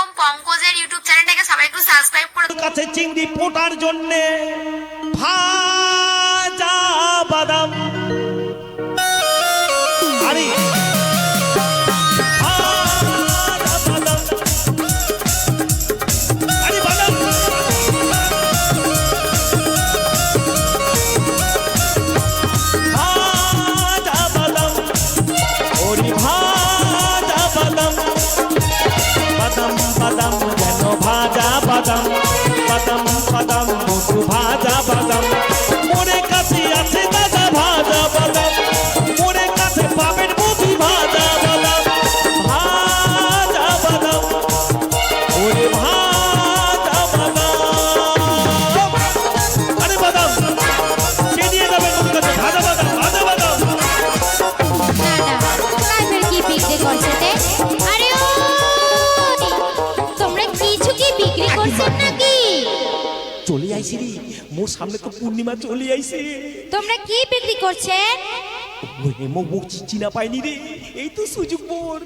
একদম পঙ্কজের ইউটিউব চ্যানেলটাকে সবাই একটু সাবস্ক্রাইব করে কাছে চিংড়ি পোটার জন্য ভাজা বাদাম আরে ভাজা বাদাম আরে বাদাম ভাজা বাদাম ওরে ভাজা বাদাম বাদাম বাদাম যেন ভাজা বাদাম বাদাম বাদাম মধু ভাজা বাদাম মোরে কাছে আছে দাদা ভাজা বাদাম মোরে কাছে পাবেন মধু ভাজা বাদাম ভাজা বাদাম ওরে ভাজা বাদাম আরে বাদাম কে নিয়ে যাবেন মধু কাছে ভাজা বাদাম ভাজা বাদাম না না কাইফের কি বিক্রি করছেতে আরে ও তোমরা কিছু কি বিক্রি করছেন নাকি চলে আইছি রে মোর সামনে তো পূর্ণিমা চলে আইছে তোমরা কি বিক্রি করছেন ওরে মো চিনা পাইনি রে এই তো সুযোগ মোর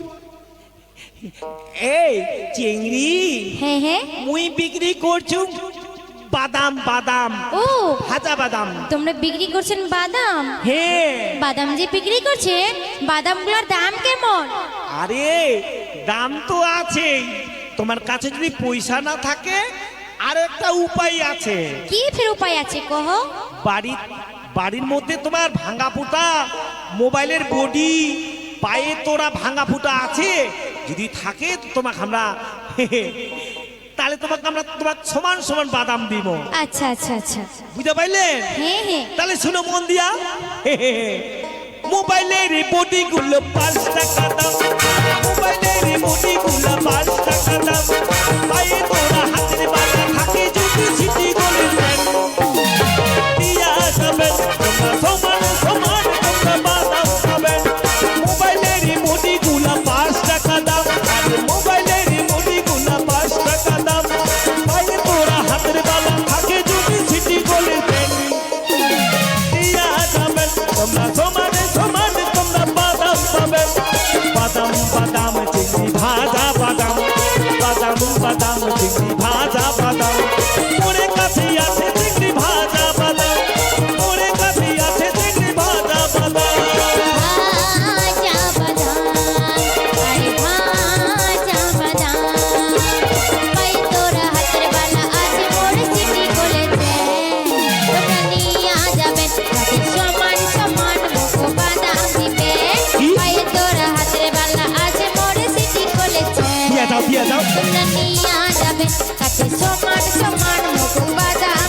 এই চিংড়ি হ্যাঁ হ্যাঁ মুই বিক্রি করছু বাদাম বাদাম ও ভাজা বাদাম তোমরা বিক্রি করছেন বাদাম হ্যাঁ বাদাম যে বিক্রি করছেন বাদামগুলোর দাম কেমন আরে দাম তো আছে তোমার কাছে যদি পয়সা না থাকে আর একটা উপায় আছে কি ফের উপায় আছে কহ বাড়ির মধ্যে তোমার ভাঙা ফুটা মোবাইলের বডি পায়ে তোরা ভাঙা ফুটা আছে যদি থাকে তো তোমাকে আমরা তাহলে তোমাকে আমরা তোমার সমান সমান বাদাম দিব আচ্ছা আচ্ছা আচ্ছা বুঝতে পারলে হ্যাঁ হ্যাঁ তাহলে শুনো মন দিয়া মোবাইলের বডি গুলো 5 টাকা দাম মোবাইলের বডি গুলো 5 টাকা দাম পায়ে তোরা হাতের বালা থাকে যদি সিটি গলে দেন দিয়া যাবেন তোমরা সমান সমান তোমরা বাদাম খাবেন মোবাইলের বডি গুলো 5 টাকা দাম আর মোবাইলের বডি গুলো 5 টাকা দাম পায়ে তোরা হাতের বালা থাকে যদি সিটি গলে দেন দিয়া যাবেন তোমরা সমানে সমান তোমরা বাদাম পাবেন বাদাম বাদাম চিংড়ি ভাজা বাদাম বাদাম বাদাম চিংড়ি ভাজা বাদাম মোরে কাছে আছে চিংড়ি ভাজা বাদাম মোরে কাছে আছে চিংড়ি ভাজা বাদাম ভাজা বাদাম আরে ভাজা বাদাম পাই তোরা হাতের বালা আজ মোর সিটি কলেছে তোমরা নিয়া যাবেন হাতে সমান সমান মুখ বাদাম দিবে পাই তোরা হাতের বালা আজ মোর সিটি কলেছে দিয়ে যাও তোমরা নিয়া যাবেন হাতে সমান সমান মুখ বাদাম